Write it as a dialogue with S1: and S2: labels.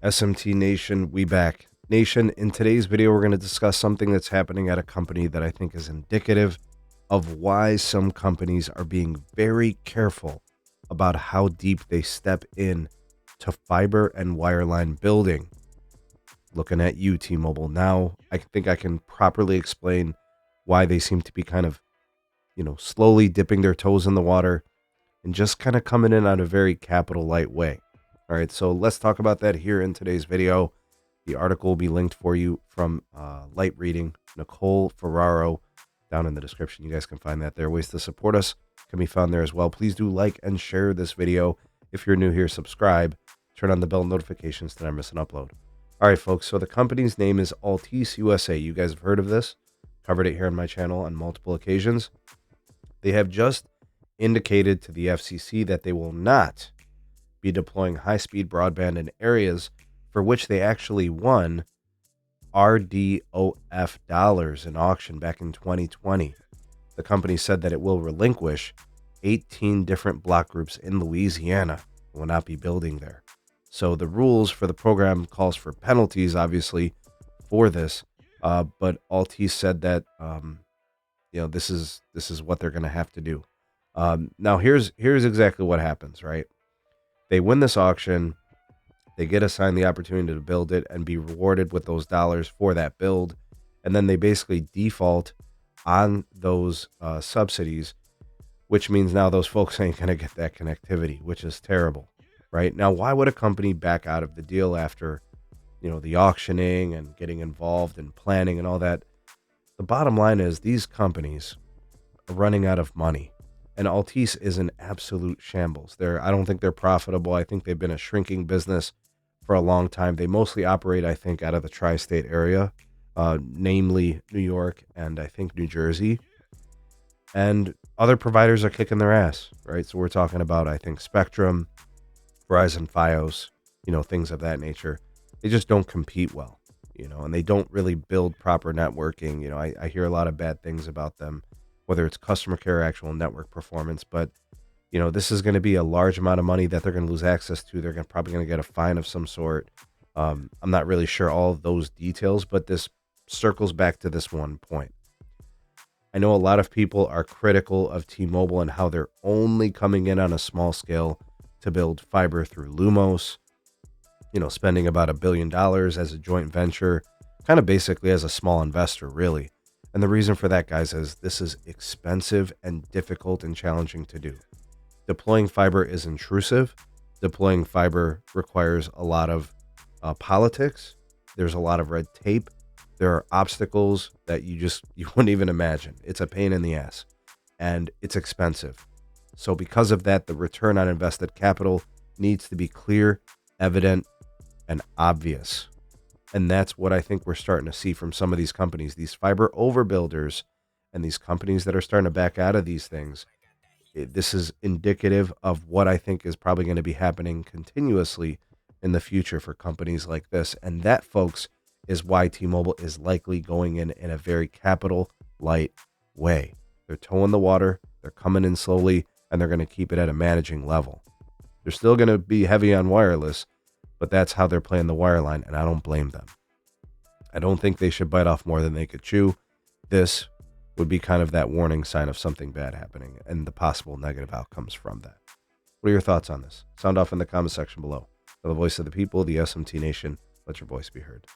S1: SMT Nation, we back. Nation, in today's video, we're going to discuss something that's happening at a company that I think is indicative of why some companies are being very careful about how deep they step in to fiber and wireline building. Looking at you, T-Mobile. Now, I think I can properly explain why they seem to be kind of, slowly dipping their toes in the water and just kind of coming in on a very capital light way. All right, so let's talk about that here in today's video. The article will be linked for you from Light Reading, Nicole Ferraro, down in the description. You guys can find that there. Ways to support us can be found there as well. Please do like and share this video. If you're new here, subscribe. Turn on the bell notifications to never miss an upload. All right, folks, so the company's name is Altice USA. You guys have heard of this. Covered it here on my channel on multiple occasions. They have just indicated to the FCC that they will not be deploying high-speed broadband in areas for which they actually won RDOF dollars in auction back in 2020. The company said that it will relinquish 18 different block groups in Louisiana and will not be building there. So the rules for the program calls for penalties, obviously, for this. But Altice said that this is what they're going to have to do. Now here's exactly what happens, right? They win this auction, they get assigned the opportunity to build it and be rewarded with those dollars for that build, and then they basically default on those subsidies, which means now those folks ain't going to get that connectivity, which is terrible, right? Now, why would a company back out of the deal after, the auctioning and getting involved in planning and all that? The bottom line is these companies are running out of money. And Altice is an absolute shambles. I don't think they're profitable. I think they've been a shrinking business for a long time. They mostly operate, I think, out of the tri-state area, namely New York and I think New Jersey. And other providers are kicking their ass, right? So we're talking about, I think, Spectrum, Verizon Fios, things of that nature. They just don't compete well, and they don't really build proper networking. I hear a lot of bad things about them, whether it's customer care or actual network performance. But, this is going to be a large amount of money that they're going to lose access to. They're probably going to get a fine of some sort. I'm not really sure all of those details, but this circles back to this one point. I know a lot of people are critical of T-Mobile and how they're only coming in on a small scale to build fiber through Lumos, spending about $1 billion as a joint venture, kind of basically as a small investor, really. And the reason for that, guys, is this is expensive and difficult and challenging to do. Deploying fiber is intrusive. Deploying fiber requires a lot of politics. There's a lot of red tape. There are obstacles that you wouldn't even imagine. It's a pain in the ass, and it's expensive. So because of that, the return on invested capital needs to be clear, evident, and obvious. And that's what I think we're starting to see from some of these companies, these fiber overbuilders and these companies that are starting to back out of these things. This is indicative of what I think is probably going to be happening continuously in the future for companies like this. And that, folks, is why T-Mobile is likely going in a very capital light way. They're toeing the water, they're coming in slowly, and they're going to keep it at a managing level. They're still going to be heavy on wireless, but that's how they're playing the wireline, and I don't blame them. I don't think they should bite off more than they could chew. This would be kind of that warning sign of something bad happening and the possible negative outcomes from that. What are your thoughts on this? Sound off in the comment section below. For the voice of the people, the SMT Nation, let your voice be heard.